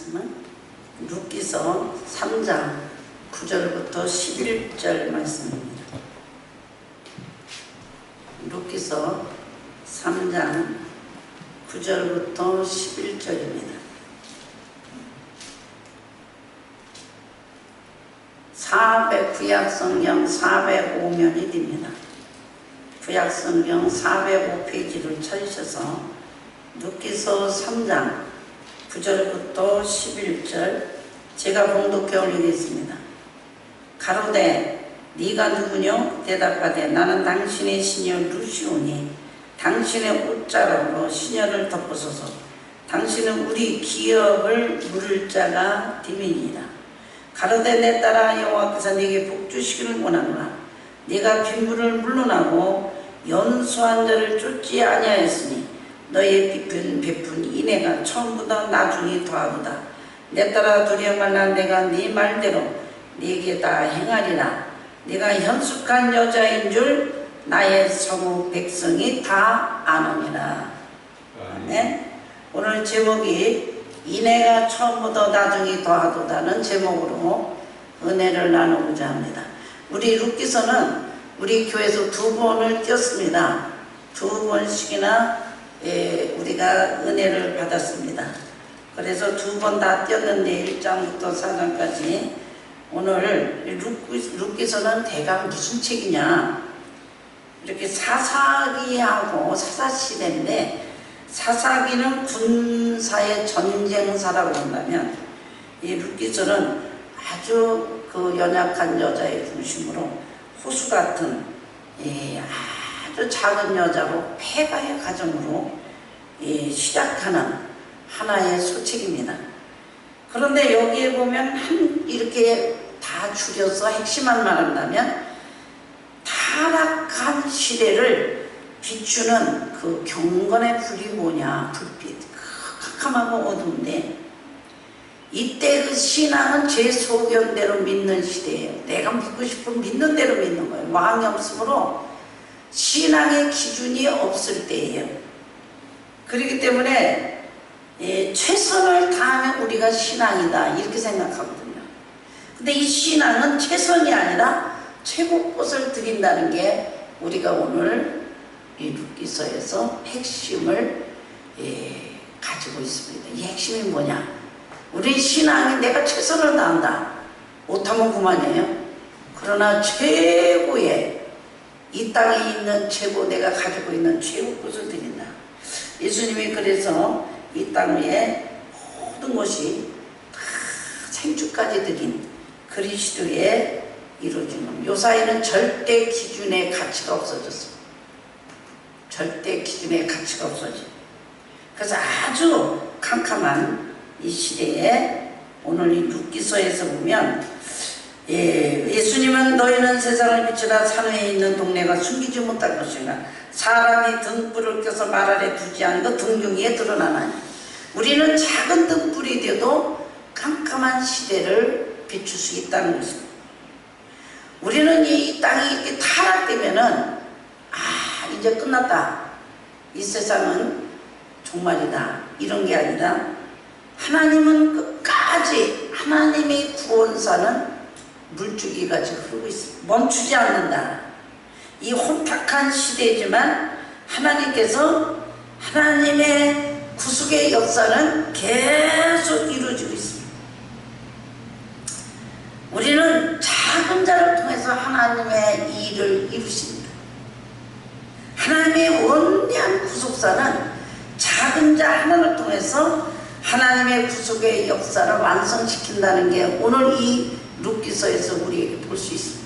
말씀은 룻기서 3장 9절부터 11절 말씀입니다. 룻기서 3장 9절부터 11절입니다. 구약성경 405면이 됩니다. 구약성경 405페이지를 찾으셔서 룻기서 3장 9절부터 11절 제가 봉독해 올리겠습니다. 가로되 네가 누구뇨? 대답하되 나는 당신의 시녀 루시오니 당신의 옷자락으로 시녀를 덮으소서. 당신은 우리 기업을 물을 자가 됨이니이다. 가로되 내 딸아 여호와께서 네게 복 주시기를 원하노라. 네가 빈물을 물러나고 연수한 자를 쫓지 아니하였으니 너의 베푼 인애가 처음보다 나중에 더하도다. 내 딸아 두려워 말라. 내가 네 말대로 네게 다 행하리라. 네가 현숙한 여자인 줄 나의 성읍 백성이 다 아느니라. 아멘. 오늘 제목이 인애가 처음보다 나중에 더하도다는 제목으로 은혜를 나누고자 합니다. 우리 룻기서는 우리 교회에서 2번을 띄었습니다. 2번씩이나 우리가 은혜를 받았습니다. 그래서 2번 다 띄었는데 1장부터 4장까지 오늘 룻기서는 대강 무슨 책이냐, 이렇게 사사기하고 사사시대인데 사사기는 군사의 전쟁사라고 한다면 이 룻기서는 아주 그 연약한 여자의 중심으로 호수 같은 아주 작은 여자로 폐가의 가정으로 시작하는 하나의 소책입니다. 그런데 여기에 보면 이렇게 다 줄여서 핵심만 말한다면 타락한 시대를 비추는 그 경건의 불이 뭐냐, 불빛, 캄캄하고 어두운데 이때 그 신앙은 제 소견대로 믿는 시대예요. 내가 믿고 싶으면 믿는 대로 믿는 거예요. 왕이 없으므로 신앙의 기준이 없을 때예요. 그렇기 때문에 최선을 다하면 우리가 신앙이다 이렇게 생각하거든요. 근데 이 신앙은 최선이 아니라 최고 것을 드린다는 게 우리가 오늘 이 룻기서에서 핵심을 가지고 있습니다. 이 핵심이 뭐냐? 우리 신앙이 내가 최선을 다한다. 못하면 그만이에요. 그러나 최고의 이 땅에 있는 최고, 내가 가지고 있는 최고 것을 드린다. 예수님이 그래서 이 땅 위에 모든 것이 다 생주까지 드린 그리스도의 이루어지는 요사이는 절대 기준의 가치가 없어졌습니다. 절대 기준의 가치가 없어져. 그래서 아주 캄캄한 이 시대에 오늘 이 룻기서에서 보면 예수님은 너희는 세상을 비추라. 산 위에 있는 동네가 숨기지 못할 것인가. 사람이 등불을 켜서 말 아래 두지 않고 등중위에 드러나나니. 우리는 작은 등불이 되어도 캄캄한 시대를 비출 수 있다는 것입니다. 우리는 이 땅이 이렇게 타락되면은 이제 끝났다. 이 세상은 종말이다. 이런 게 아니라 하나님은 끝까지 하나님의 구원사는 물줄기같이 흐르고 있습니다. 멈추지 않는다. 이 혼탁한 시대지만 하나님께서 하나님의 구속의 역사는 계속 이루어지고 있습니다. 우리는 작은 자를 통해서 하나님의 일을 이루십니다. 하나님의 원대한 구속사는 작은 자 하나를 통해서 하나님의 구속의 역사를 완성시킨다는 게 오늘 이 룻기서에서 우리에게 볼 수 있습니다.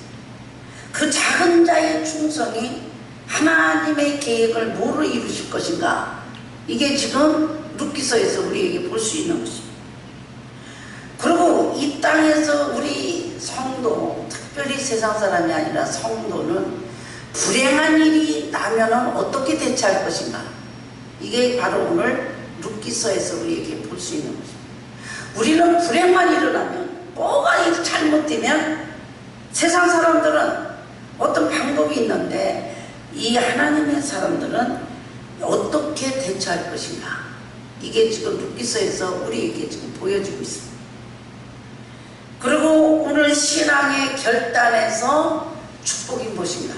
그 작은 자의 충성이 하나님의 계획을 뭐로 이루실 것인가, 이게 지금 룻기서에서 우리에게 볼 수 있는 것입니다. 그리고 이 땅에서 우리 성도, 특별히 세상 사람이 아니라 성도는 불행한 일이 나면은 어떻게 대처할 것인가, 이게 바로 오늘 룻기서에서 우리에게 볼 수 있는 것입니다. 우리는 불행만 일어나면, 뭐가 잘못되면 세상 사람들은 어떤 방법이 있는데 이 하나님의 사람들은 어떻게 대처할 것인가, 이게 지금 루키서에서 우리에게 지금 보여주고 있습니다. 그리고 오늘 신앙의 결단에서 축복이 무엇인가?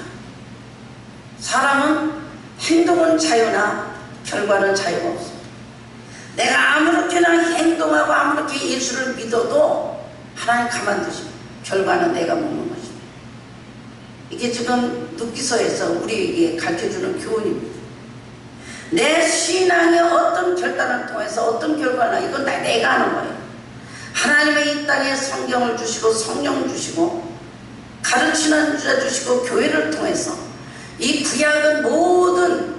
사람은 행동은 자유나 결과는 자유가 없습니다. 내가 아무렇게나 행동하고 아무렇게 예수를 믿어도 하나님 가만두십니다. 결과는 내가 먹는 것입니다. 이게 지금 루키서에서 우리에게 가르쳐주는 교훈입니다. 내 신앙의 어떤 결단을 통해서 어떤 결과나 이건 내가 하는 거예요. 하나님의 이 땅에 성경을 주시고 성령 주시고 가르치는 자 주시고 교회를 통해서 이 구약은 모든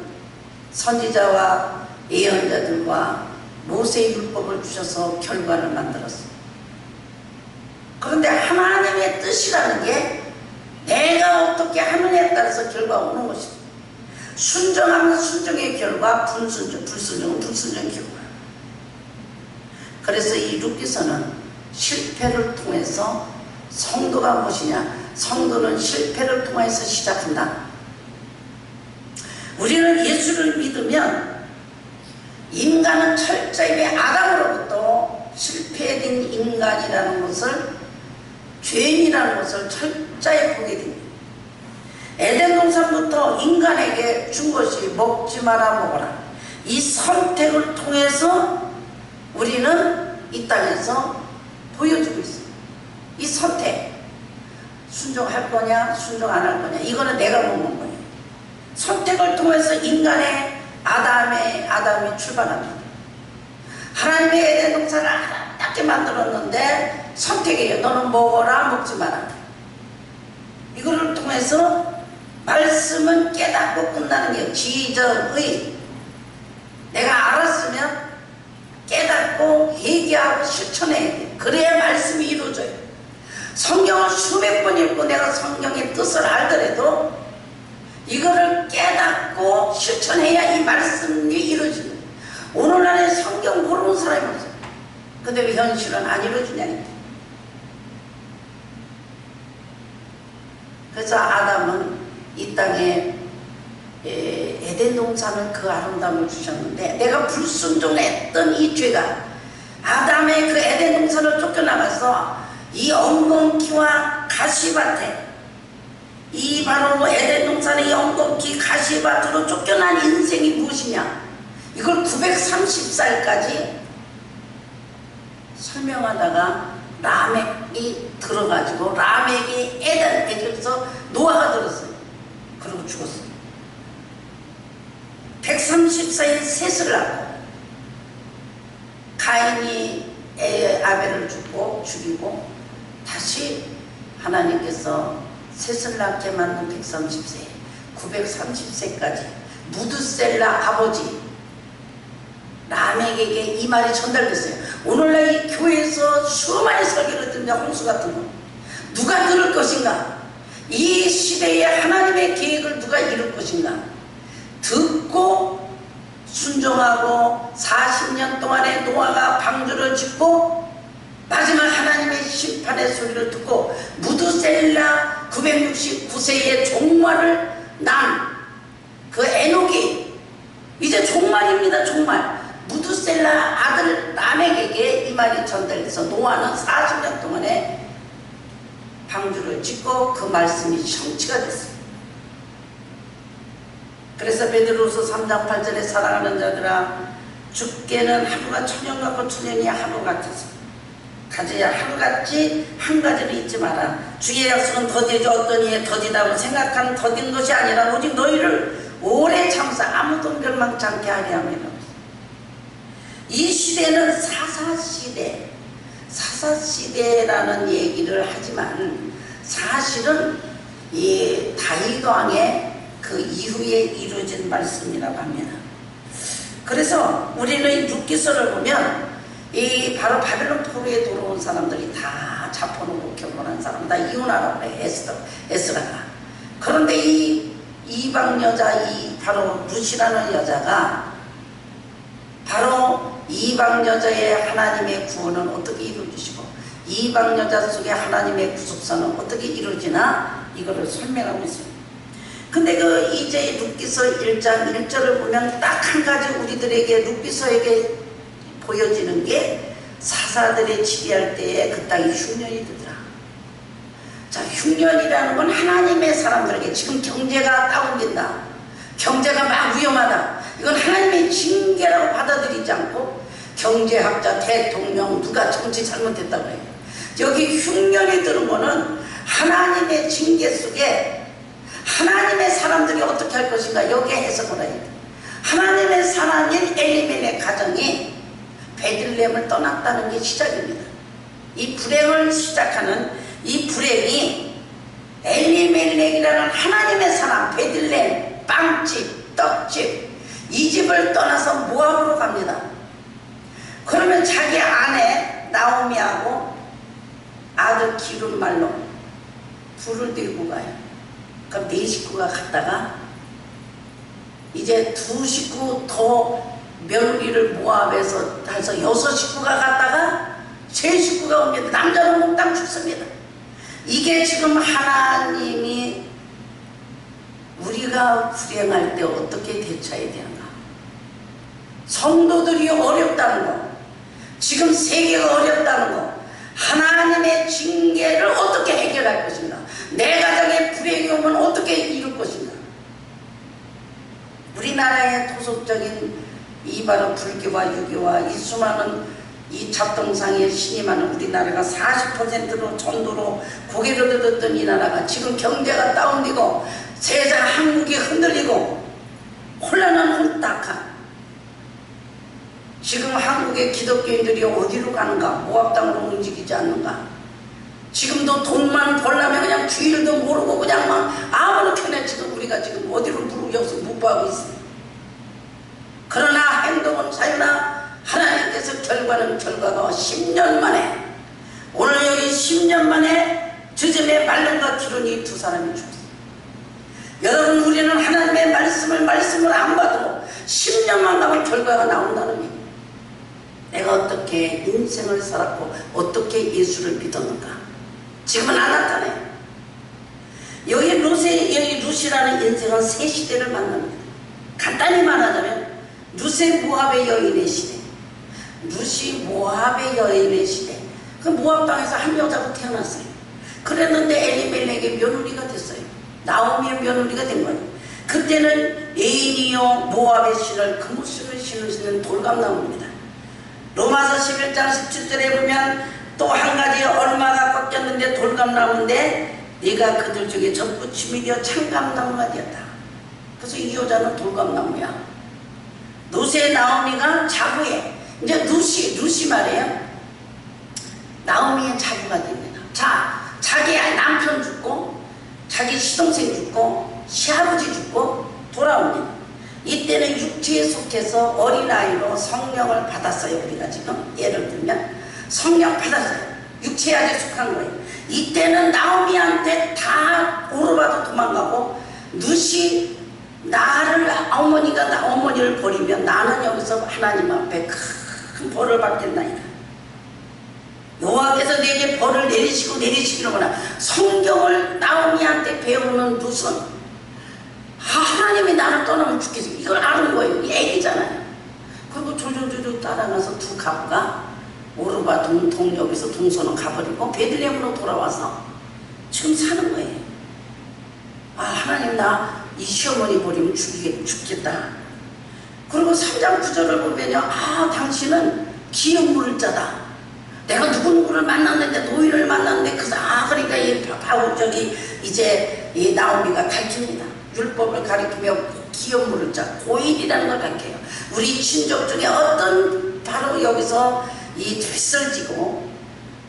선지자와 예언자들과 모세의 율법을 주셔서 결과를 만들었습니다. 그런데 하나님의 뜻이라는 게 내가 어떻게 하느냐에 따라서 결과가 오는 것입니다. 순종하면 순종의 결과, 불순종은 불순종의 결과. 그래서 이 루키서는 실패를 통해서 성도가 무엇이냐? 성도는 실패를 통해서 시작한다. 우리는 예수를 믿으면 인간은 철저히 아담으로부터 실패된 인간이라는 것을, 죄인이라는 것을 철저히 보게 됩니다. 에덴 동산부터 인간에게 준 것이 먹지 마라 먹어라. 이 선택을 통해서 우리는 이 땅에서 보여주고 있습니다. 이 선택, 순종할 거냐 순종 안 할 거냐, 이거는 내가 먹는 거예요. 선택을 통해서 인간의 아담이 출발합니다. 하나님의 에덴 동산을 아름답게 만들었는데 선택이에요. 너는 먹어라 먹지 마라. 이거를 통해서 말씀은 깨닫고 끝나는 게 지정의, 내가 알았으면 깨닫고 얘기하고 실천해야 돼. 그래야 말씀이 이루어져요. 성경을 수백 번 읽고 내가 성경의 뜻을 알더라도 이거를 깨닫고 실천해야 이 말씀이 이루어집니다. 오늘날에 성경 모르는 사람이 없어요. 근데 왜 현실은 안 이루어지냐니까. 그래서 아담은 이 땅에 에덴 동산을 그 아름다움을 주셨는데 내가 불순종했던 이 죄가 아담의 그 에덴 동산을 쫓겨나가서 이 엉겅퀴와 가시밭에, 이 바로 에덴 동산의 엉겅퀴 가시밭으로 쫓겨난 인생이 무엇이냐, 이걸 930살까지 설명하다가 라멕이 들어가지고 라멕이 에덴에서 노아가 들었어요. 그리고 죽었어요. 130세에 셋을 낳고 가인이 아벨을 죽이고 다시 하나님께서 셋을 낳게 만든 130세 930세까지 무드셀라 아버지 라멕에게 이 말이 전달됐어요. 오늘날 이 교회에서 수많이 설교를 듣는 홍수 같은 거 누가 들을 것인가? 이 시대에 하나님의 계획을 누가 이룰 것인가? 듣고 순종하고 40년 동안에 노아가 방주를 짓고 마지막 하나님의 심판의 소리를 듣고 무드셀라 969세의 종말을 난 그 에녹이 이제 종말입니다. 종말. 무드셀라 아들 라멕에게 이 말이 전달돼서 노아는 40년 동안에 방주를 짓고 그 말씀이 성취가 됐습니다. 그래서 베드로서 3장 8절에 사랑하는 자들아, 죽게는 하루가 천년 같고 천년이 하루 같아서 가져야 하루같이 한 가지를 잊지 마라. 주의 약속은 더디지 어떤 이에 더디다고 생각하는 더딘 것이 아니라 오직 너희를 오래 참사 아무도 멸망치 않게 하려 함이라. 이 시대는 사사시대라는 얘기를 하지만 사실은 이 다윗 왕의 그 이후에 이루어진 말씀이라고 합니다. 그래서 우리는 이 룻기서를 보면 이 바로 바벨론 포로에 돌아온 사람들이 다 자포놓고 결혼한 사람, 다 이혼하라고 그래. 에스라가. 그런데 이 이방 여자, 이 바로 룻이라는 여자가 바로 이방 여자의 하나님의 구원은 어떻게 이루어지시고 이방 여자 속에 하나님의 구속사는 어떻게 이루어지나 이거를 설명하고 있습니다. 근데 그 이제 룻기서 1장 1절을 보면 딱 한 가지 우리들에게 룻기서에게 보여지는 게 사사들이 치리할 때에 그 땅이 흉년이 되더라. 자, 흉년이라는 건 하나님의 사람들에게 지금 경제가 다운된다, 경제가 막 위험하다, 이건 하나님의 징계라고 받아들이지 않고 경제학자, 대통령 누가 정치 잘못했다고 해요. 여기 흉년이 들은 거는 하나님의 징계 속에 하나님의 사람들이 어떻게 할 것인가, 여기에 해석을 해야 돼. 하나님의 사람인 엘리멜렉 가정이 베들레헴을 떠났다는 게 시작입니다. 이 불행을 시작하는 이 불행이 엘리멜렉이라는 하나님의 사람, 베들레헴, 빵집, 떡집, 이 집을 떠나서 모압으로 갑니다. 그러면 자기 아내 나오미하고 아들 기름말로 불을 들고 가요. 그럼 4식구가 갔다가 이제 2식구 더 며느리를 모압에서 해서 6식구가 갔다가 3식구가 옵니다. 남자는 몽땅 죽습니다. 이게 지금 하나님이 우리가 불행할 때 어떻게 대처해야 되는가, 성도들이 어렵다는 거, 지금 세계가 어렵다는 거, 하나님의 징계를 어떻게 해결할 것인가, 내 가정에 불행이 오면 어떻게 이룰 것인가. 우리나라의 토속적인 이 바로 불교와 유교와 이 수많은 이 잡동상에 신임하는 우리나라가 40%로 전도로 고개를 들었던 이 나라가 지금 경제가 다운되고 세상 한국이 흔들리고 혼란한 혼탁한, 지금 한국의 기독교인들이 어디로 가는가, 모압 땅으로 움직이지 않는가. 지금도 돈만 벌려면 그냥 주일도 모르고 그냥 막 아무렇게나 해도 우리가 지금 어디로 부르려서 묵보하고 있습니다. 그러나 행동은 자유나 하나님께서 결과는 결과가 10년 만에, 오늘 여기 10년 만에 즈음에 말름과 기론이 2사람이 죽었어요. 여러분, 우리는 하나님의 말씀을 안 봐도 10년만 가면 결과가 나온다는 얘기예요. 내가 어떻게 인생을 살았고 어떻게 예수를 믿었는가, 지금은 안 나타나요. 여기 루시라는 인생은 3시대를 만납니다. 간단히 말하자면 루세 모압의 여인의 시대, 루시 모압의 여인의 시대. 그 모압 땅에서 한 여자가 태어났어요. 그랬는데 엘리멜렉의 며느리가 됐어요. 나오미의 며느리가 된 거예요. 그때는 에이니요 모압의 신을, 그무스를 신으시는 돌감나무입니다. 로마서 11장 17절에 보면 또 한 가지 얼마가 꺾였는데 돌감나무인데 네가 그들 중에 젖붙임이 되어 창감나무가 되었다. 그래서 이 여자는 돌감나무야. 루세 나오미가 자부해. 이제 루시 말이에요. 나오미의 자부가 됩니다. 자, 자기 남편 죽고 자기 시동생 죽고 시아버지 죽고 돌아옵니다. 이때는 육체에 속해서 어린아이로 성령을 받았어요. 우리가 지금 예를 들면 성령 받았어요. 육체에 아직 속한 거예요. 이때는 나오미한테 다 오르바도 도망가고, 루시 나를, 어머니를 버리면 나는 여기서 하나님 앞에 큰 벌을 받겠나이다. 여호와께서 내게 벌을 내리시기로구나. 성경을 나오미한테 배우는 루스는 하나님이 나를 떠나면 죽겠어, 이걸 아는 거예요. 이 애기잖아요. 그리고 조조조조 따라가서 2 가부가 오르바 여기서 동서는 가버리고 베들레헴으로 돌아와서 지금 사는 거예요. 아, 하나님 나 이 시어머니 버리면 죽겠다. 그리고 3장 9절을 보면요, 아, 당신은 기업 물을 자다. 내가 누구누구를 만났는데, 노인을 만났는데, 그러니까 이 바로 이제 이 나오미가 가르칩니다. 율법을 가리키며 기업 물을 자, 고일이라는 걸 가르쳐요. 우리 친족 중에 어떤 바로 여기서 이 뱃을 지고,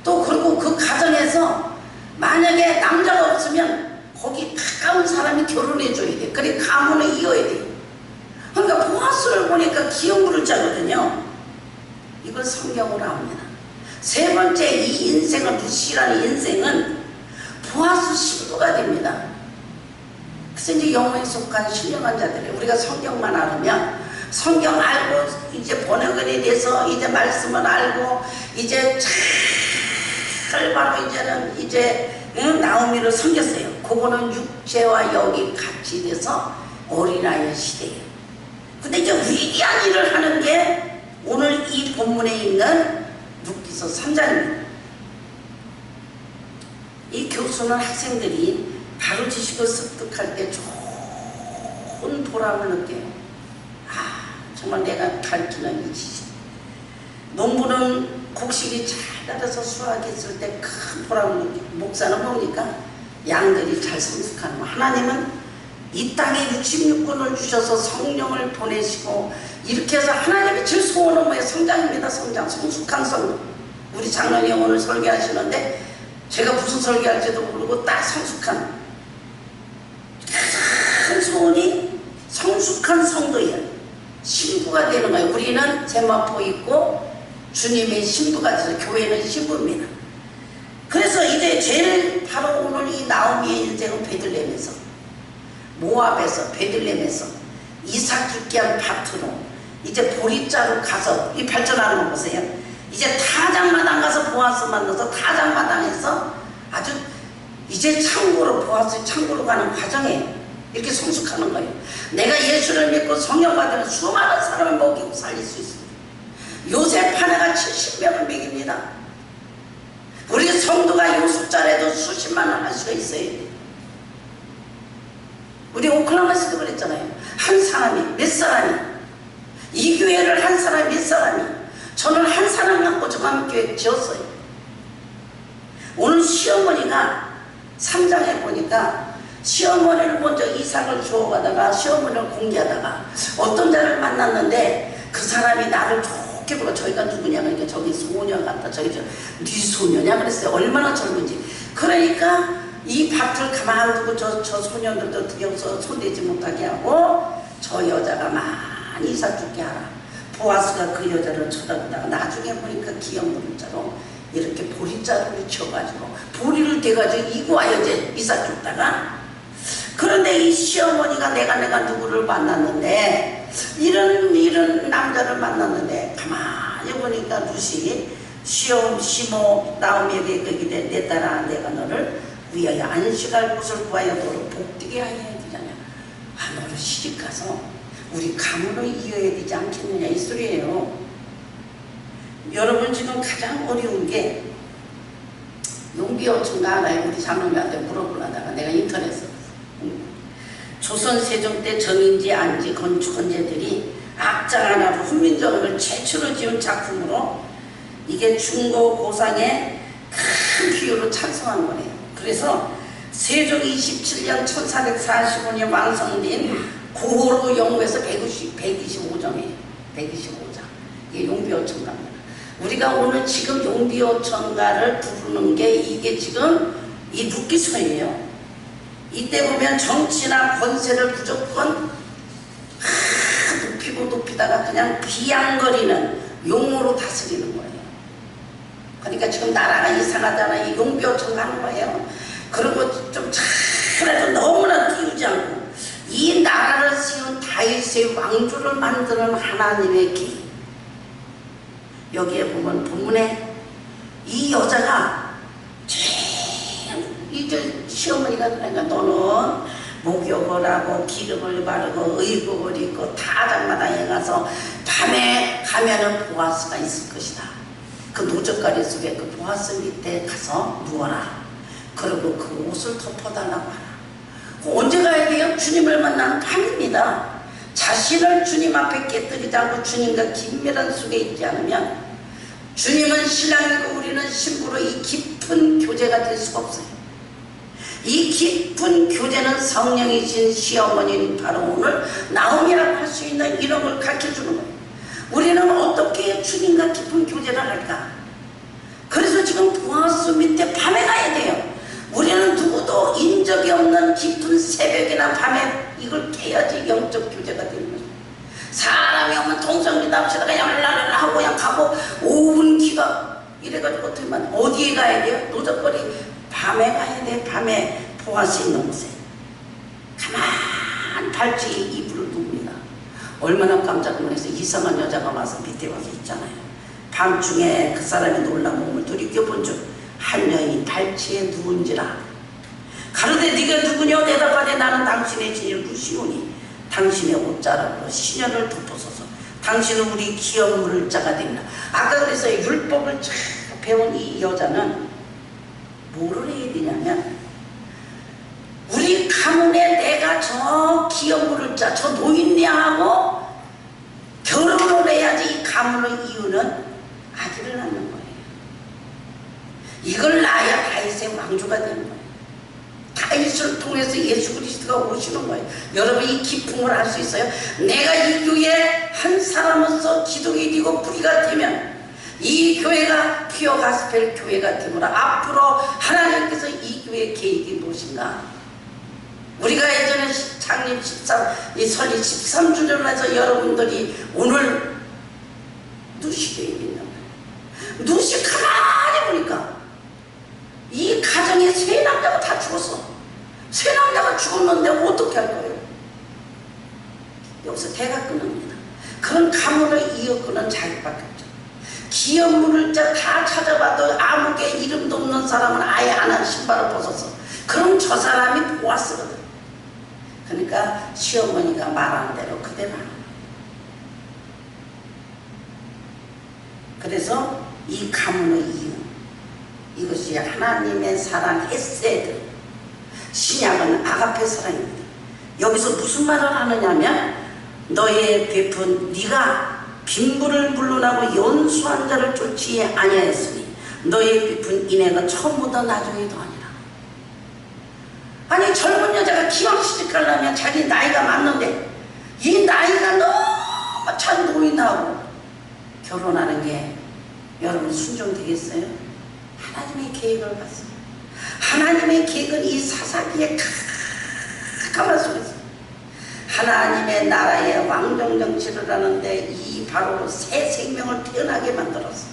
또 그리고 그 가정에서 만약에 남자가 없으면 거기 가까운 사람이 결혼해줘야 돼. 그래 가문을 이어야 돼. 그러니까 보아스를 보니까 기업물을 짜거든요. 이걸 성경으로 합니다. 3번째, 이 인생은, 루시라는 인생은 보아스 신부가 됩니다. 그래서 이제 영혼에 속한 신령한 자들이, 우리가 성경만 알으면, 성경 알고 이제 번역에 대해서 이제 말씀을 알고 이제 잘 바로 이제는 이제 나오미를 섬겼어요. 그거는 육체와 영이 같이 돼서 어린아이 시대예요. 근데 이제 위대한 일을 하는 게 오늘 이 본문에 있는 룻기서 3장입니다. 이 교수는 학생들이 바로 지식을 습득할 때 좋은 보람을 느껴요. 아, 정말 내가 가르치는 이 지식. 농부는 곡식이 잘 자라서 수확했을 때 큰 보람을 느끼고, 목사는 뭡니까? 양들이 잘 성숙하는 거. 하나님은 이 땅에 66권을 주셔서 성령을 보내시고 이렇게 해서 하나님이 제일 소원은 뭐예요? 성장입니다. 성장, 성숙한 성령. 우리 장로님 오늘 설교하시는데 제가 무슨 설교할지도 모르고 딱 성숙한, 큰 소원이 성숙한 성도예요. 신부가 되는 거예요. 우리는 세마포 있고 주님의 신부가 돼서 교회는 신부입니다. 그래서 이제 제일 바로 오늘 이 나오미의 인생은 베들레헴에서, 모압에서, 베들레헴에서 이삭 죽게 한 밭으로 이제 보리자루 가서 이 발전하는 거 보세요. 이제 타작마당 가서 보아스 만나서 타작마당에서 아주 이제 창고로, 보아스 창고로 가는 과정에 이렇게 성숙하는 거예요. 내가 예수를 믿고 성령 받으면 수많은 사람을 먹이고 살릴 수 있습니다. 요셉 하나가 70명을 먹입니다. 우리 성도가 요 숫자라도 수십만 원 할 수가 있어요. 우리 오클라호마시도 그랬잖아요. 한 사람이, 몇 사람이, 이 교회를 한 사람이, 몇 사람이, 저는 한 사람 갖고 저감교회 지었어요. 오늘 시어머니가 3장에 보니까 시어머니를 먼저 이삭을 주워가다가 시어머니를 공개하다가 어떤 자를 만났는데 그 사람이 나를 좋게 보고, 저희가 누구냐 그러니까 저기 소녀 같다, 저기 네 소녀냐 그랬어요. 얼마나 젊은지. 그러니까 이 밭을 가만히 두고 저 소년들도 두려워서 손대지 못하게 하고 저 여자가 많이 이삭 죽게 하라. 보아스가 그 여자를 쳐다보다가 나중에 보니까 기억문자로 이렇게 보리자루를 쳐가지고 보리를 대가지고 이구하여 이삭 죽다가, 그런데 이 시어머니가 내가 누구를 만났는데 이런 남자를 만났는데 가만히 보니까 룻이 시모 나오미에게 그기대 내 딸아 내가 너를 위하여 안식할 곳을 구하여 너를 복되게 하여야 되잖아. 아, 너를 시집가서 우리 가문을 이어야 되지 않겠느냐 이 소리예요. 여러분 지금 가장 어려운 게 용비어촌가 하나에 우리 장로님한테 물어보려다가 내가 인터넷에서 조선 세종 때 정인지 안지 건축원제들이 악장 하나로 훈민정음을 최초로 지은 작품으로 이게 중고 고상의 큰 기호로 찬송한 거예요. 그래서 세종 27년 1445년 완성된 고호로 영구에서 125장이에요. 125장. 이게 용비어천가입니다. 우리가 오늘 지금 용비어천가를 부르는 게 이게 지금 이 룻기서예요. 이때 보면 정치나 권세를 무조건 높이다가 그냥 비양거리는 용으로 다스리는 거예요. 그러니까 지금 나라가 이상하잖아. 이 용비어천 가는 거예요. 그리고 좀 잘해도 너무나 띄우지 않고 이 나라를 세운 다윗의 왕조를 만드는 하나님의 길. 여기에 보면 본문에 이 여자가 이제 시어머니가 그러니까 너는 목욕을 하고 기름을 바르고 의복을 입고 타작마당에 가서 밤에 가면은 보아스가 있을 것이다. 그 노젓가리 속에 그 보아스 밑에 가서 누워라. 그리고 그 옷을 덮어달라고 하라. 언제 가야 돼요? 주님을 만나는 밤입니다. 자신을 주님 앞에 깨뜨리지 않고 주님과 긴밀한 속에 있지 않으면 주님은 신랑이고 우리는 신부로 이 깊은 교제가 될 수가 없어요. 이 깊은 교제는 성령이신 시어머니는 바로 오늘 나오미라고 할 수 있는 이런 걸 가르쳐주는 거예요. 우리는 어떻게 주님과 깊은 교제를 할까? 그래서 지금 보아스 밑에 밤에 가야 돼요. 우리는 누구도 인적이 없는 깊은 새벽이나 밤에 이걸 깨야지 영적 교제가 되는 거죠. 사람이 오면 동성리다 합시다 그냥 랄랄라 하고 그냥 가고 5분 기가 이래가지고 어디에 가야 돼요? 노적거리 밤에 가야 돼. 밤에 보아스 있는 곳에 가만 발치 이불을 눕니다. 얼마나 깜짝 놀라서 이상한 여자가 와서 밑에 와서 있잖아요. 밤중에 그 사람이 놀라 몸을 돌이켜본 줄 한 여인이 발치에 누운지라. 가로되 네가 누구냐 대답하되 나는 당신의 친일 룻이오니 당신의 옷자락으로 시녀를 덮어서서 당신은 우리 기업 물을 자가 되리라. 아까 그래서 율법을 쫙 배운 이 여자는 뭐를 해야 되냐면, 우리 가문에 내가 저 기업 물을 자, 저 노인네하고 결혼을 해야지 이 가문을 이루는 아들을 낳는 거예요. 이걸 낳아야 다윗의 왕조가 되는 거예요. 다윗을 통해서 예수 그리스도가 오시는 거예요. 여러분 이 기쁨을 알 수 있어요? 내가 이 교회에 한 사람으로서 기둥이 되고 뿌리가 되면 이 교회가 피어 가스펠 교회가 되므로 앞으로 하나님께서 이 교회의 계획이 무엇인가? 우리가 예전에 창립 이 설립 13주년을 해서 여러분들이 오늘 누시교회 있는 거예요. 누시 가만히 보니까 이 가정에 세 남자가 다 죽었어. 세 남자가 죽었는데 어떻게 할 거예요? 여기서 대가 끊습니다. 그런 가문을 이어끄는 자기밖에 없죠. 기업 물을 자 다 찾아봐도 아무개 이름도 없는 사람은 아예 안 한 신발을 벗었어. 그럼 저 사람이 보았거든. 그러니까 시어머니가 말하는 대로 그대로 하는 거예요. 그래서 이 가문의 이유, 이것이 하나님의 사랑 헤세드, 신약은 아가페 사랑입니다. 여기서 무슨 말을 하느냐면, 너의 베푼 네가 빈부를 물론하고 연수한 자를 쫓지 아니하였으니 너의 베푼 인애가 처음보다 나중에 더하니라. 아니 젊은 여자가 기왕시집가려면 자기 나이가 많는데 이 나이가 너무 찬 노인하고 결혼하는 게 여러분 순종되겠어요? 하나님의 계획을 봤어요. 하나님의 계획은 이 사사기의 캄캄한 속에서 하나님의 나라의 왕정 정치를 하는데 이 바로 새 생명을 태어나게 만들었어.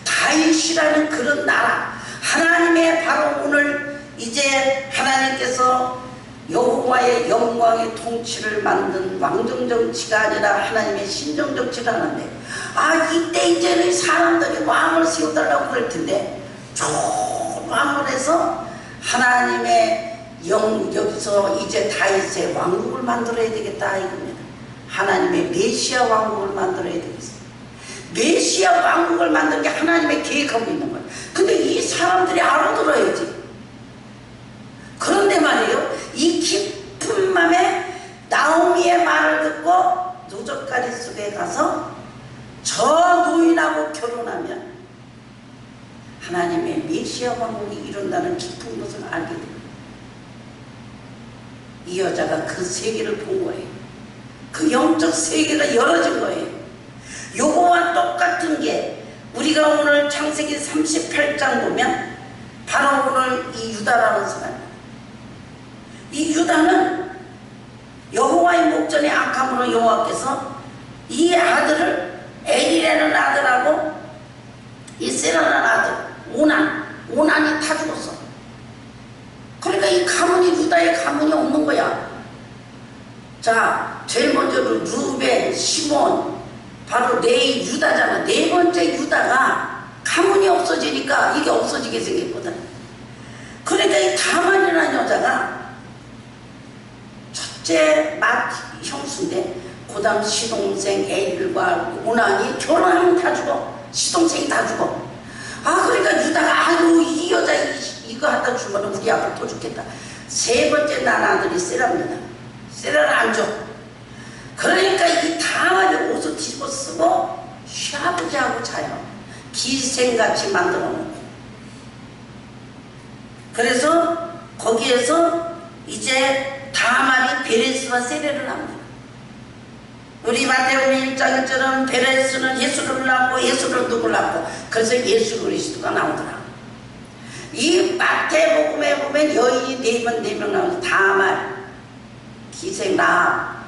다윗이라는 그런 나라, 하나님의 바로 오늘 이제 하나님께서 여호와의 영광의 통치를 만든 왕정 정치가 아니라 하나님의 신정 정치를 하는데, 이때 이제는 사람들이 왕을 세워달라고 그럴 텐데 좋은 왕을 해서 하나님의 여기서 이제 다윗의 왕국을 만들어야 되겠다 이겁니다. 하나님의 메시아 왕국을 만들어야 되겠습니다. 메시아 왕국을 만드는 게 하나님의 계획하고 있는 거예요. 근데 이 사람들이 알아들어야지. 그런데 말이에요, 이 깊은 맘에 나오미의 말을 듣고 노젓가리 속에 가서 저 노인하고 결혼하면 하나님의 메시아 왕국이 이룬다는 깊은 것을 알게 됩니다. 이 여자가 그 세계를 본 거예요. 그 영적 세계가 열어진 거예요. 요거와 똑같은 게 우리가 오늘 창세기 38장 보면 바로 오늘 이 유다라는 사람입니다. 이 유다는 여호와의 목전에 악함으로 여호와께서 이 아들을 엘이라는 아들하고 이 세라는 아들 오난이 다 죽었어. 그러니까 이 가문이 유다의 가문이 없는 거야. 자, 제일 먼저는 루벤, 시몬, 바로 레위, 유다잖아. 네 번째 유다가 가문이 없어지니까 이게 없어지게 생겼거든. 그러니까 이 다만이라는 여자가 첫째 맏 형수인데 그 다음 시동생 엘과 오난이 결혼하면 다 죽어. 시동생이 다 죽어. 그러니까 유다가 이 여자 이거 하다 주면 우리 아빠 또 죽겠다. 세 번째 난 아들이 세라입니다. 세라를 안 줘. 그러니까 이 다만이 옷을 뒤집어 쓰고 시아버지하고 자요. 기생같이 만들어 놓고. 그래서 거기에서 이제 다만이 베레스와 세레를 합니다. 우리 마태복음 1장 1절은 베레스는 예수를 낳고 예수를 누굴 낳고, 그래서 예수 그리스도가 나오더라. 이 마태복음에 보면 여인이 4명 나오죠. 다말, 기생 라합,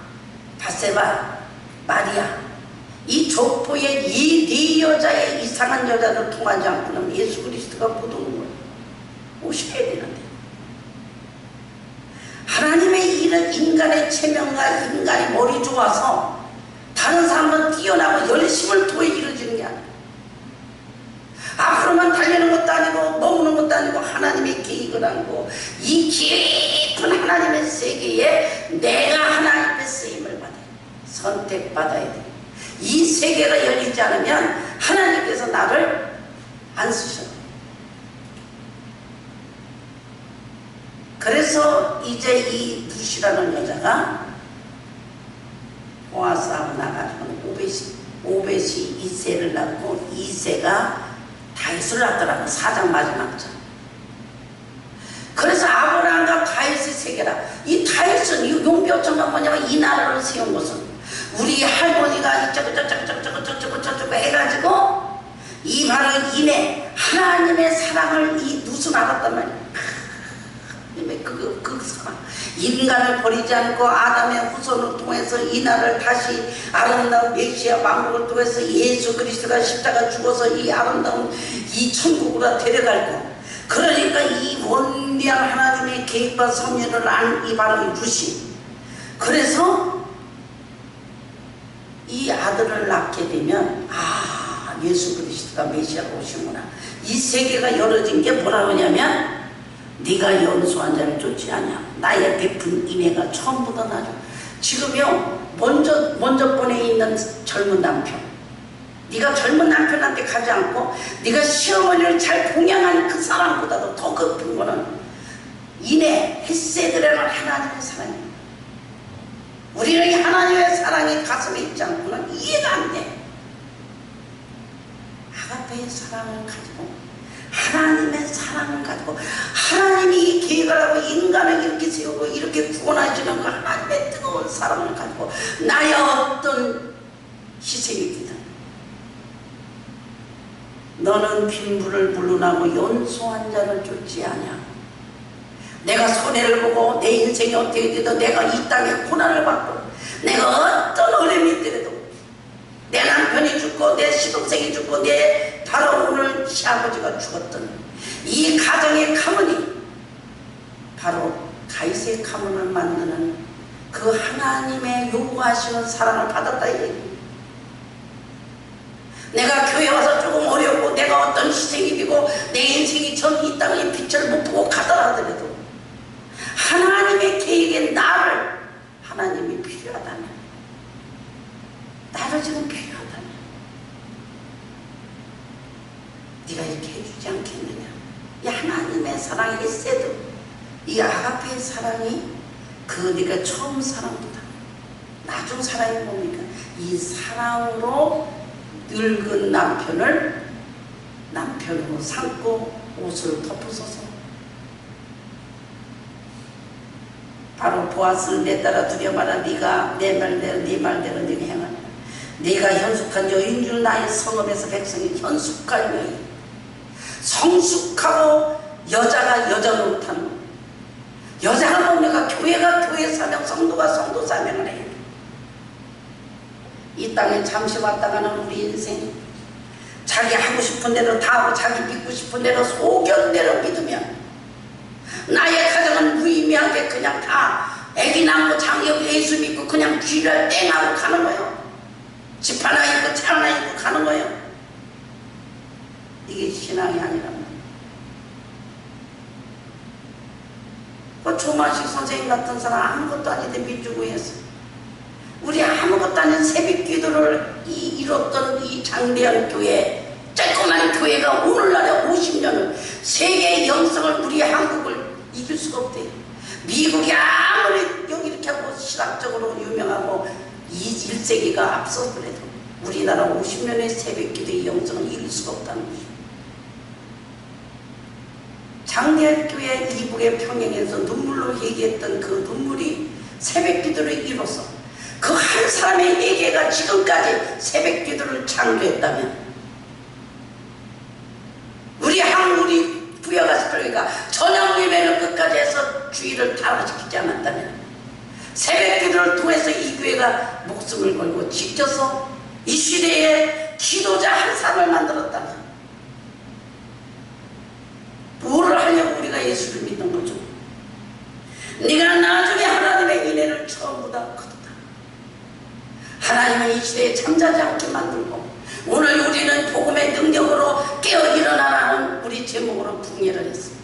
바세바, 마리아. 이 족보에 이 4여자의 이상한 여자들 통하지 않고는 예수 그리스도가 못 오는 거예요. 오셔야 되는데. 하나님의 일은 인간의 체면과 인간의 머리 좋아서 다른 사람은 뛰어나고 열심을 통해 이루어지는 게 아니에요. 앞으로만 달리는 것도 아니고 먹는 것도 아니고 하나님의 계획을 알고 이 깊은 하나님의 세계에 내가 하나님의 쓰임을 받아요. 선택받아야 돼요. 이 세계가 열리지 않으면 하나님께서 나를 안 쓰셔. 그래서 이제 이 루시라는 여자가 보아스하고 나가지고 오벳이 이새를 낳고 이새가 다윗을 낳더라고. 4장 마지막 절. 그래서 아브라함과 다윗의 세계라. 이 다윗은 이 용비어천가 뭐냐면 이 나라를 세운 것은 우리 할머니가 저쩌고 해가지고 이 바로 이내 하나님의 사랑을 이 누수 나갔단 말이야. 그 사랑, 인간을 버리지 않고 아담의 후손을 통해서 이 나라를 다시 아름다운 메시아 왕국을 통해서 예수 그리스도가 십자가 죽어서 이 아름다운 이 천국으로 데려갈 거. 그러니까 이 원대한 하나님의 계획과 섭리를 안 이 바로 루시. 그래서 이 아들을 낳게 되면 예수 그리스도가 메시아가 오시구나. 이 세계가 열어진 게 뭐라고 하냐면 네가 연수한 자를 쫓지 않냐. 나의 베푼 인애가 처음부터 나죠. 지금요 먼저 번에 있는 젊은 남편, 네가 젊은 남편한테 가지 않고 네가 시어머니를 잘 봉양한 그 사랑보다도 더 깊은 거는 인애, 햇세드라는 하나님의 사랑이에요. 우리는 하나님의 사랑이 가슴에 있지 않고는 이해가 안 돼. 아가페의 사랑을 가지고 하나님의 사랑을 가지고 하나님이 이 계획을 하고 인간을 이렇게 세우고 이렇게 구원하시는 그 하나님의 뜨거운 사랑을 가지고 나의 어떤 희생이든 너는 빈부를 물러나고 연소한 자를 쫓지 아냐. 내가 손해를 보고 내 인생이 어떻게 되든 내가 이 땅에 고난을 받고 내가 어떤 어려움이 있더라도 내 남편이 죽고 내 시동생이 죽고 내 바로 오늘 시아버지가 죽었던 이 가정의 가문이 바로 다윗의 가문을 만드는 그 하나님의 요구하시는 사랑을 받았다 이 얘기예요. 내가 교회 와서 조금 어렵고 내가 어떤 희생이 되고 내 인생이 전 이 땅의 빛을 못 보고 가더라도 하나님의 계획에 나를 하나님이 필요하다면 나를 지금 필요하다면 네가 이렇게 해주지 않겠느냐. 이 하나님의 사랑의 셋도 이 아가페의 사랑이 그 네가 처음 사랑보다 나중 사랑이 뭡니까? 이 사랑으로 늙은 남편을 남편으로 삼고 옷을 덮어서서 바로 보아스를 내 따라 두려마라. 네가 내 말대로 네 말대로 네가 행하라. 네가 현숙한 여인 줄 나의 성읍에서 백성이 현숙한 여인. 성숙하고 여자가 여자 노릇하는 거. 여자가 뭡니까? 교회가 교회 사명, 성도가 성도 사명을 해요. 이 땅에 잠시 왔다가는 우리 인생 자기 하고 싶은 대로 다 하고 자기 믿고 싶은 대로 소견대로 믿으면 나의 가정은 무의미하게 그냥 다 애기 낳고 장녀 예수 믿고 그냥 귀를 땡하고 가는 거예요. 집 하나 있고 차 하나 있고 가는 거예요. 이게 신앙이 아니란 말이에요. 그 조만식 선생님 같은 사람 아무것도 아닌데 민주고 했어. 우리 아무것도 아닌 새벽 기도를 이뤘던 이 장대한 교회, 쬐끄만 교회가 오늘날에 50년을 세계의 영성을 우리 한국을 이길 수가 없대요. 미국이 아무리 여기 이렇게 하고 신학적으로 유명하고 1세기가 앞서더라도 우리나라 50년의 새벽 기도의 영성을 이길 수가 없다는 거죠. 장대한 교회 이북의 평양에서 눈물로 얘기했던 그 눈물이 새벽 기도를 이뤄서 그 한 사람의 얘기가 지금까지 새벽 기도를 창조했다면 우리 한국이 부여가 그러니까 저녁 예배를 끝까지 해서 주의를 타락시키지 않았다면 새벽 기도를 통해서 이 교회가 목숨을 걸고 지켜서 이 시대에 기도자 한 사람을 만들었다면 뭐를 하려고 우리가 예수를 믿는 거죠? 네가 나중에 하나님의 은혜를 처음보다 거두다. 하나님은 이 시대에 잠자지 않게 만들고 오늘 우리는 복음의 능력으로 깨어 일어나라는 우리 제목으로 붕괴를 했습니다.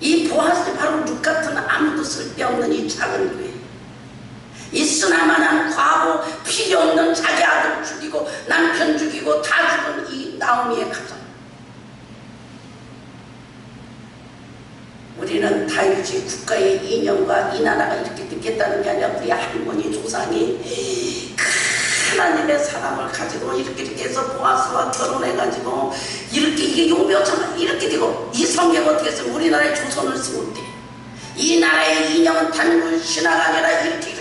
이 보아스 바로 룩 같은 아무도 쓸데없는 이 작은 교회, 이 쓰나마한 과거 필요 없는 자기 아들 죽이고 남편 죽이고 다 죽은 이 나오미의 가정. 우리는 다윗이 국가의 이념과 이 나라가 이렇게 됐겠다는 게 아니라 우리 할머니 조상이 하나님의 사랑을 가지고 이렇게 해서 보아스와 결혼해가지고 이렇게 이게 용묘처럼 이렇게 되고 이 성경 어떻게 쓰면 우리나라의 조선을 쓰면 돼. 이 나라의 이념은 단군 신화가 아니라 이렇게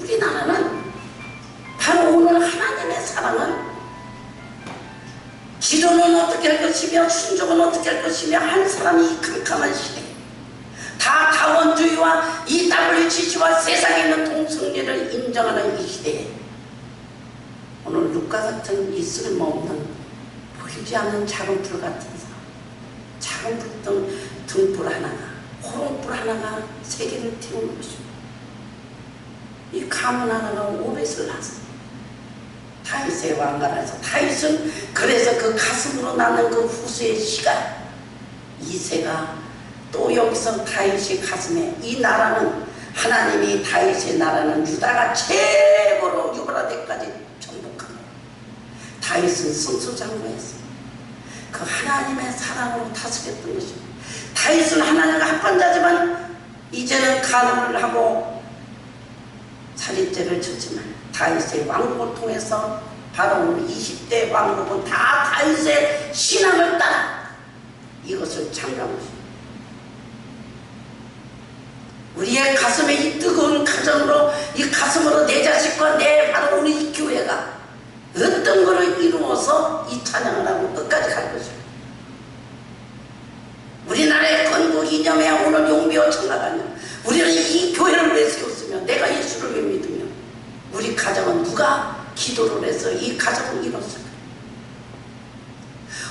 우리나라는 바로 오늘 하나님의 사랑은 기도는 어떻게 할 것이며 순종은 어떻게 할 것이며 한 사람이 캄캄한 시대 다 다원주의와 EWGC와 세상에 있는 동성애를 인정하는 이 시대에 오늘 루카 같은 이 쓸모없는 보이지 않는 작은 불 같은 사람 작은 등불 하나가 호롱불 하나가 세계를 태우는 것입니다. 이 가문 하나가 오벳을 낳았어. 다윗의 왕가라서 다윗은 그래서 그 가슴으로 나는 그 후수의 시간 이새가 또 여기서 다윗의 가슴에 이 나라는 하나님이 다윗의 나라는 유다가 최고로 유브라데까지 정복합니다. 다윗은 승수장구했어. 그 하나님의 사랑으로 다스렸던 것입니다. 다윗은 하나님과 합판자지만 이제는 간음을 하고 살인죄를 졌지만 다윗의 왕국을 통해서 바로 우리 20대 왕국은 다 다윗의 신앙을 따라 이것을 창조한 것입니다. 우리의 가슴에 이 뜨거운 가정으로 이 가슴으로 내 자식과 내 바로 우리 이 교회가 어떤 것을 이루어서 이 찬양을 하고 끝까지 갈 것입니다. 우리나라의 건국 이념에 오늘 용비어 청나가며 우리는 이 교회를 왜 세웠으며 내가 예수를 왜 믿으며 우리 가정은 누가 기도를 해서 이 가정을 이뤘을까?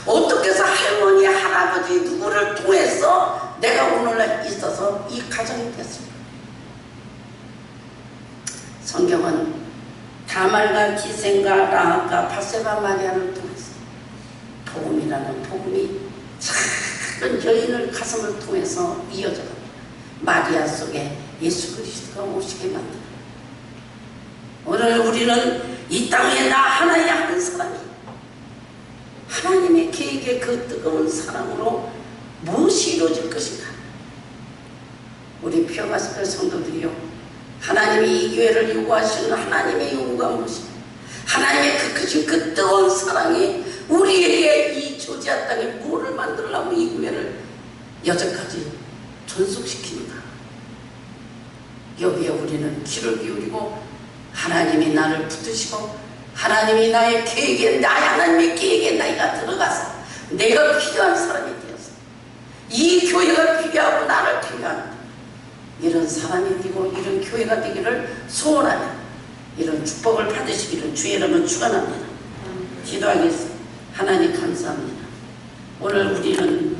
어떻게 해서 할머니 할아버지 누구를 통해서 내가 오늘날 있어서 이 가정이 됐을까? 성경은 다말과 기생과 라합과 바세바 마리아를 통해서 복음이라는 복음이 작은 여인을 가슴을 통해서 이어져 갑니다. 마리아 속에 예수 그리스도가 오시게 만듭니다. 오늘 우리는 이 땅에 나 하나의 한 사람이 하나님의 계획의 그 뜨거운 사랑으로 무엇이 이루어질 것인가? 우리 피어가스펠 성도들이요, 하나님이 이 교회를 요구하시는 하나님의 요구가 무엇인가? 하나님의 그 크신 그 뜨거운 사랑이 우리에게 이 조지아 땅에 뭐를 만들려고 이 교회를 여전까지 존속시키는가? 여기에 우리는 귀를 기울이고 하나님이 나를 붙드시고 하나님이 나의 계획에 하나님의 계획에 나이가 들어가서 내가 필요한 사람이 되었어. 이 교회가 필요하고 나를 필요한 이런 사람이 되고 이런 교회가 되기를 소원하며 이런 축복을 받으시기를 주의 이름으로 축원합니다. 기도하겠습니다. 하나님 감사합니다. 오늘 우리는